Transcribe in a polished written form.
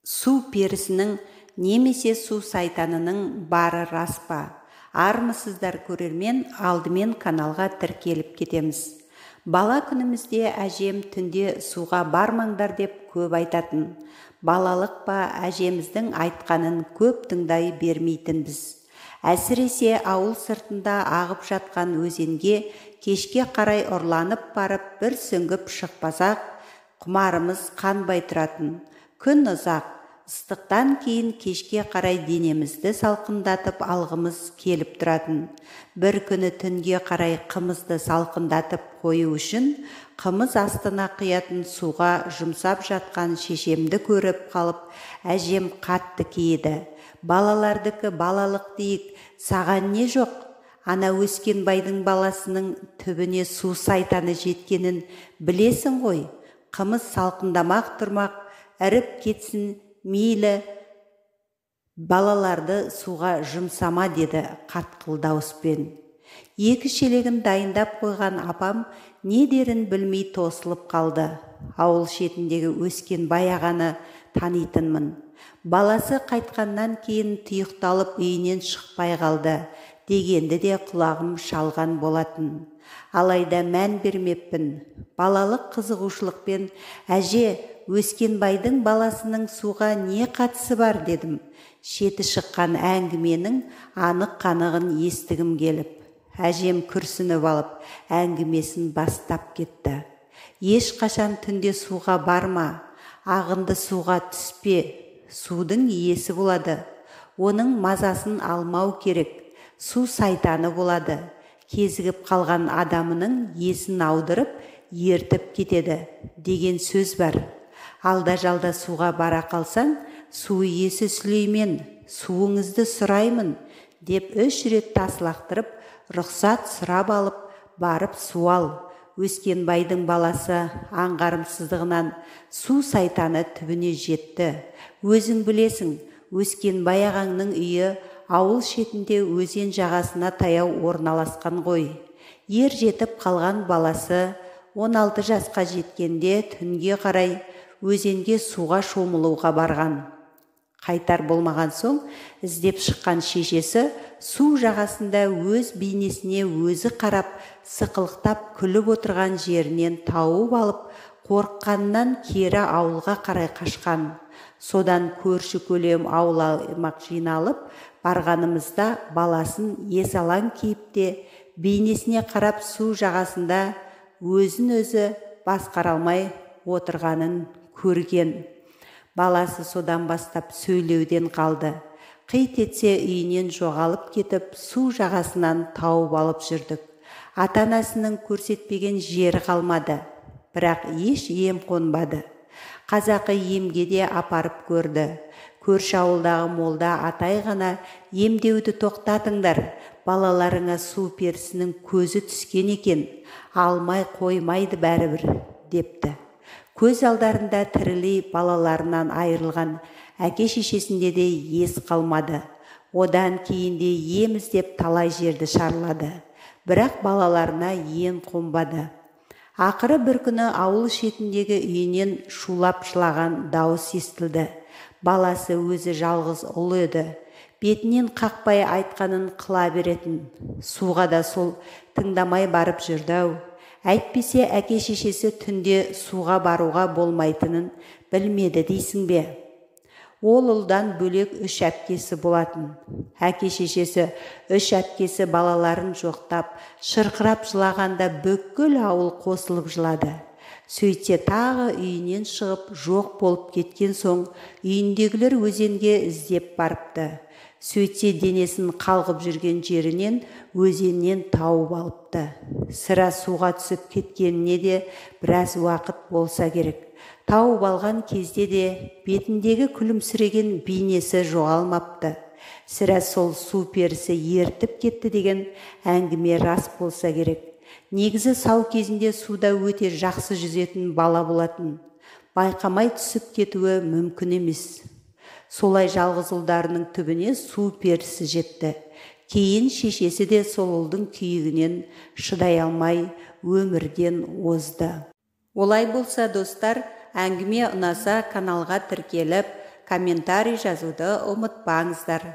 Су перісінің немесе су сайтанының бары рас па? Армысыздар көрермен, алдымен каналға тіркеліп кетеміз. Бала күнімізде әжем түнде суға бармаңдар деп көп айтатын. Балалық па, әжеміздің айтқанын көп тыңдай бермейтінбіз. Әсіресе ауыл сыртында ағып жатқан өзенге кешке қарай ұрланып барып бір сүңгіп шықпасақ, құмарымыз қанбай тұратын. Күн ұзақ, ыстықтан кейін кешке қарай денемізді салқындатып алғымыз келіп тұратын. Бір күні түнге қарай қымызды салқындатып қою үшін қымыз астына құятын суға жұмсап жатқан шешемді көріп қалып, әжем қатты кейіді. Балалардікі балалық дейік, саған не жоқ? Ана Өскенбайдың баласының түбіне су сайтаны жеткенін білесің ғой. Қымыз салқындамақ тұрмақ, іріп кетсін, мейлі, балаларды суға жұмсама, деді қатқыл дауыспен. Екі шелегін дайындап қойған апам не дерін білмей тосылып қалды. Ауыл шетіндегі Өскенбай ағаны танитынмын. Баласы қайтқаннан кейін тұйықталып үйінен шықпай қалды дегенді де құлағым шалған болатын. Алайда мән бермеппін. Балалық қызығушылықпен, әже, Өскенбайдың баласының суға не қатысы бар дедім. Шеті шыққан әңгіменің анық-қанығын естігім келіп. Әжем күрсініп алып, әңгімесін бастап кетті. Ешқашан түнде суға барма, ағынды суға түспе, судың иесі болады. Оның мазасын алмау керек, су сайтаны болады. Кезігіп қалған адамының есін аудырып, ертіп кетеді деген сөз бар. Алда-жалда суға бара қалсаң, су иесі Сүлеймен, суыңызды сұраймын деп 3 рет таслақтырып, рұқсат сұрап алып, барып су ал. Өскенбайдың баласы аңғарымсыздығынан су сайтаны түбіне жетті. Өзің білесің, Өскенбай ағаңның үйі ауыл шетінде өзен жағасына таяу орналасқан ғой. Ер жетіп қалған баласы 16 жасқа жеткенде түнге қарай өзенге суға шомылуға барған. Қайтар болмаған соң, іздеп шыққан шешесі су жағасында өз бейнесіне өзі қарап, сықылықтап күліп отырған жерінен тауып алып, қорыққаннан кері ауылға қарай қашқан. Содан көрші көлем ауыл-аймақ жиналып барғанымызда баласын есалаң кейіпте бейнесіне қарап су жағасында өзін-өзі басқара алмай отырғанын көрген. Баласы содан бастап сөйлеуден қалды. Қит етсе үйінен жоғалып кетіп, су жағасынан тауып алып жүрдік. Ата-анасының көрсетпеген жері қалмады, бірақ еш ем қонбады. Қазақы емге де апарып көрді. Көрші ауылдағы молда атай ғана емдеуді тоқтатыңдар, балаларыңа су перісінің көзі түскен екен, алмай қоймайды бәрібір, депті. Көз алдарында тірілей балаларынан айырылған әке-шешесінде де ес қалмады. Одан кейінде ем іздеп талай жерді шарлады. Бірақ балаларына ен қонбады. Ақыры бір күні ауыл шетіндегі үйінен шулап жылаған дауыс естілді. Баласы өзі жалғыз ұл еді. Бетінен қақпай айтқанын қыла беретін. Суға да сол тыңдамай барып жүрді-ау. Әйтпесе әке-шешесі түнде суға баруға болмайтынын білмеді дейсің бе? Ол ұлдан бөлек 3 әпкесі болатын. Әке-шешесі 3 әпкесі балаларын жоқтап, шырқырап жылағанда бүкіл ауыл қосылып жылады. Сөйтсе тағы үйінен шығып жоқ болып кеткен соң, үйіндегілер өзенге іздеп барыпты. Сөйтсе денесін қалғып жүрген жерінен өзеннен тауып алыпты. Сірә суға түсіп кеткеніне де біраз уақыт болса керек. Тауып алған кезде де бетіндегі күлімсіреген бейнесі жоғалмапты. Сірә сол су перісі ертіп кетті деген әңгіме рас болса керек. Негізі сау кезінде суда өте жақсы жүзетін бала болатын. Байқамай түсіп кетуі мүмкін емес. Солай жалғыз ұлдарының түбіне су перісі жетті. Кейін шешесі де сол ұлдың күйігінен шыдай алмай өмірден озды. Олай болса достар, әңгіме ұнаса каналға тіркеліп, комментарий жазуды ұмытпаңыздар.